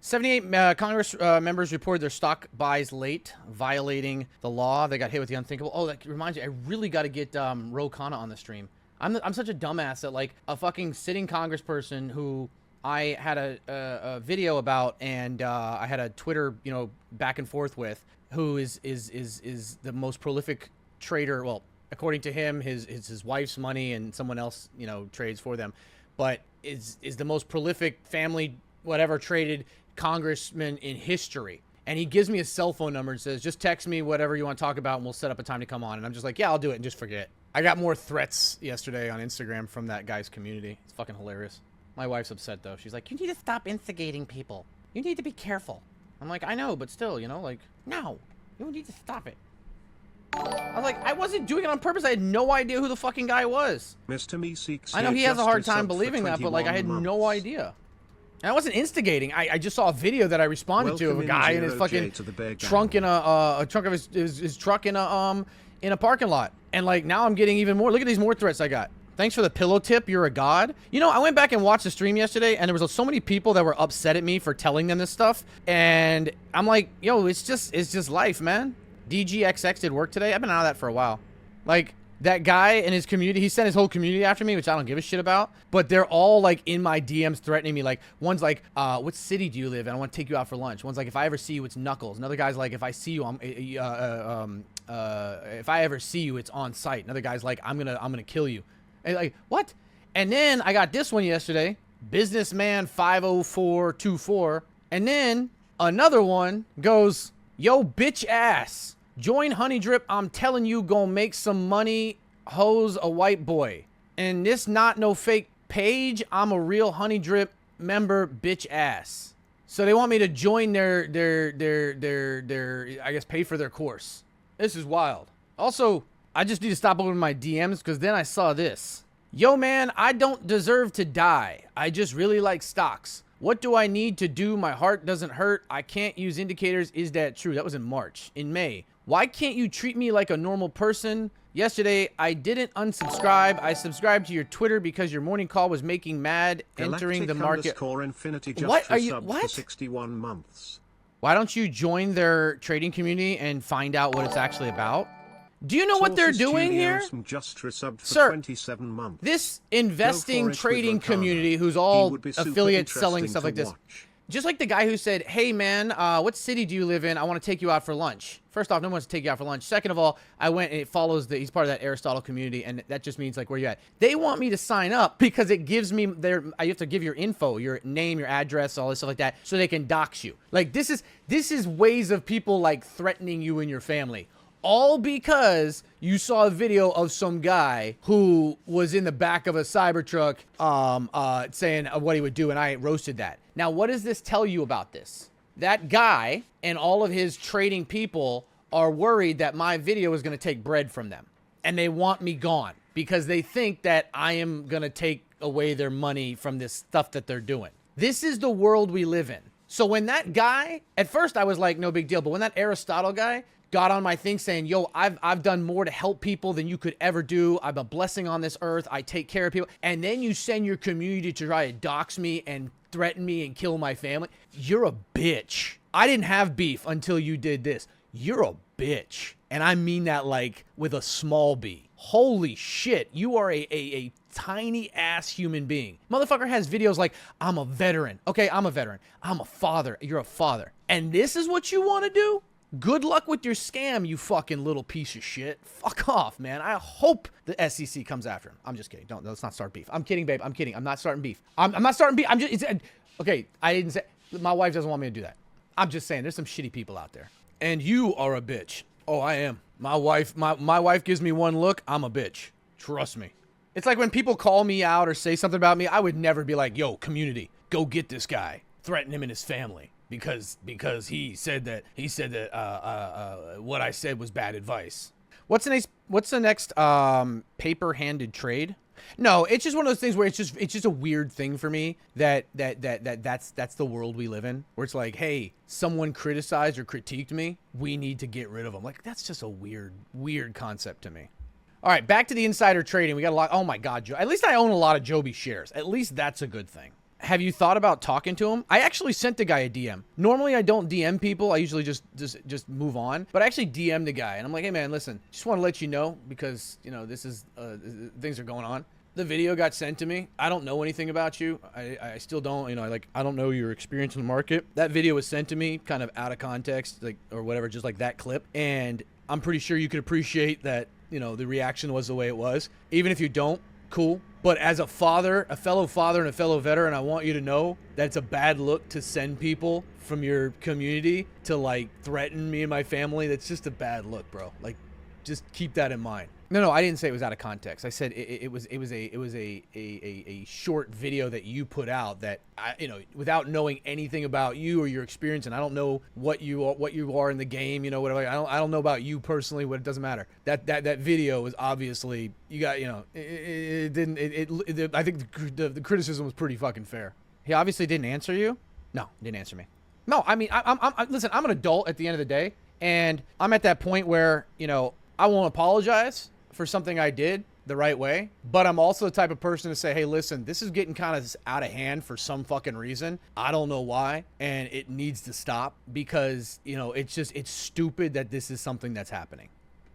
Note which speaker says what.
Speaker 1: 78 Congress members reported their stock buys late, violating the law. They got hit with the unthinkable. Oh, that reminds me, I really got to get Ro Khanna on the stream. I'm such a dumbass that like a fucking sitting congressperson who I had a video about and I had a Twitter, back and forth with, who is the most prolific trader. Well, according to him, his wife's money and someone else, trades for them, but is the most prolific family whatever traded congressman in history. And he gives me his cell phone number and says, just text me whatever you want to talk about and we'll set up a time to come on. And I'm just like, yeah, I'll do it and just forget. I got more threats yesterday on Instagram from that guy's community. It's fucking hilarious. My wife's upset though. She's like, you need to stop instigating people. You need to be careful. I'm like, I know, but still, no, you need to stop it. I was like, I wasn't doing it on purpose. I had no idea who the fucking guy was.
Speaker 2: Mr. Meeseeks,
Speaker 1: I know he has a hard time believing that, but like I had no idea. And I wasn't instigating. I just saw a video that I responded to of a guy in his fucking trunk in a trunk of his truck in a parking lot. And like now I'm getting even more. Look at these more threats I got. Thanks for the pillow tip. You're a god. I went back and watched the stream yesterday, and there was so many people that were upset at me for telling them this stuff. And I'm like, yo, it's just life, man. DGXX did work today. I've been out of that for a while. Like that guy and his community, he sent his whole community after me, which I don't give a shit about. But they're all like in my DMs threatening me. Like one's like, what city do you live in? I want to take you out for lunch. One's like, if I ever see you, it's Knuckles. Another guy's like, if I see you, if I ever see you, it's on site. Another guy's like, I'm gonna kill you. And like, what? And then I got this one yesterday, businessman 50424. And then another one goes, yo, bitch ass, join Honey Drip. I'm telling you, gonna make some money. Hose a white boy. And this not no fake page. I'm a real Honey Drip member, bitch ass. So they want me to join their I guess pay for their course. This is wild. Also, I just need to stop opening my DMs because then I saw this. Yo, man, I don't deserve to die. I just really like stocks. What do I need to do? My heart doesn't hurt. I can't use indicators. Is that true? That was in March. In May. Why can't you treat me like a normal person? Yesterday, I didn't unsubscribe. I subscribed to your Twitter because your morning call was making mad entering the market. What are you? What?
Speaker 2: 61 months.
Speaker 1: Why don't you join their trading community and find out what it's actually about? Do you know what they're doing here? Sir,
Speaker 2: 27 months.
Speaker 1: This investing trading community who's all affiliates selling stuff like this. Just like the guy who said, hey man, what city do you live in? I want to take you out for lunch. First off, no one wants to take you out for lunch. Second of all, I went and it follows he's part of that Aristotle community, and that just means like where you at. They want me to sign up because it gives me you have to give your info, your name, your address, all this stuff like that, so they can dox you. Like this is ways of people like threatening you and your family. All because you saw a video of some guy who was in the back of a Cybertruck saying what he would do, and I roasted that. Now, what does this tell you about this? That guy and all of his trading people are worried that my video is going to take bread from them, and they want me gone because they think that I am going to take away their money from this stuff that they're doing. This is the world we live in. So when that guy, at first I was like, no big deal, but when that Aristotle guy got on my thing saying, yo, I've done more to help people than you could ever do. I'm a blessing on this earth. I take care of people. And then you send your community to try to dox me and threaten me and kill my family. You're a bitch. I didn't have beef until you did this. You're a bitch. And I mean that like with a small b. Holy shit. You are a tiny ass human being. Motherfucker has videos like, I'm a veteran. Okay, I'm a veteran. I'm a father. You're a father. And this is what you want to do? Good luck with your scam, you fucking little piece of shit. Fuck off, man. I hope the SEC comes after him. I'm just kidding. Let's not start beef. I'm kidding, babe. I'm kidding. I'm not starting beef. I'm not starting beef. Okay, I didn't say, my wife doesn't want me to do that. I'm just saying, there's some shitty people out there. And you are a bitch. Oh, I am. My wife gives me one look, I'm a bitch. Trust me. It's like when people call me out or say something about me, I would never be like, yo, community, go get this guy. Threaten him and his family. Because he said that what I said was bad advice. What's the next paper-handed trade? No, it's just one of those things where it's just a weird thing for me that's the world we live in, where it's like, hey, someone criticized or critiqued me, we need to get rid of them. Like that's just a weird concept to me. All right, back to the insider trading. We got a lot. Oh my God, Joe. At least I own a lot of Joby shares. At least that's a good thing. have you thought about talking to him? I actually sent the guy a DM. Normally I don't DM people. I usually just move on. But I actually DM'd the guy and I'm like, hey man, listen, just want to let you know because, you know, this is, things are going on. The video got sent to me. I don't know anything about you. I still don't, you know, I don't know your experience in the market. That video was sent to me kind of out of context, like, or whatever, just like that clip. And I'm pretty sure you could appreciate that, you know, the reaction was the way it was. Even if you don't, cool. But as a father, a fellow father and a fellow veteran, I want you to know that it's a bad look to send people from your community to like threaten me and my family. That's just a bad look, bro. Like, just keep that in mind. No, I didn't say it was out of context. I said it was a short video that you put out that you know, without knowing anything about you or your experience, and I don't know what you are in the game, you know, whatever. I don't know about you personally. What, it doesn't matter. That video was obviously, you got, you know, I think the criticism was pretty fucking fair. He obviously didn't answer you. No, didn't answer me. No, I mean, listen, I'm an adult at the end of the day, and I'm at that point where, you know, I won't apologize for something I did the right way, but I'm also the type of person to say, hey, listen, this is getting kind of out of hand for some fucking reason. I don't know why, and it needs to stop because, you know, it's stupid that this is something that's happening.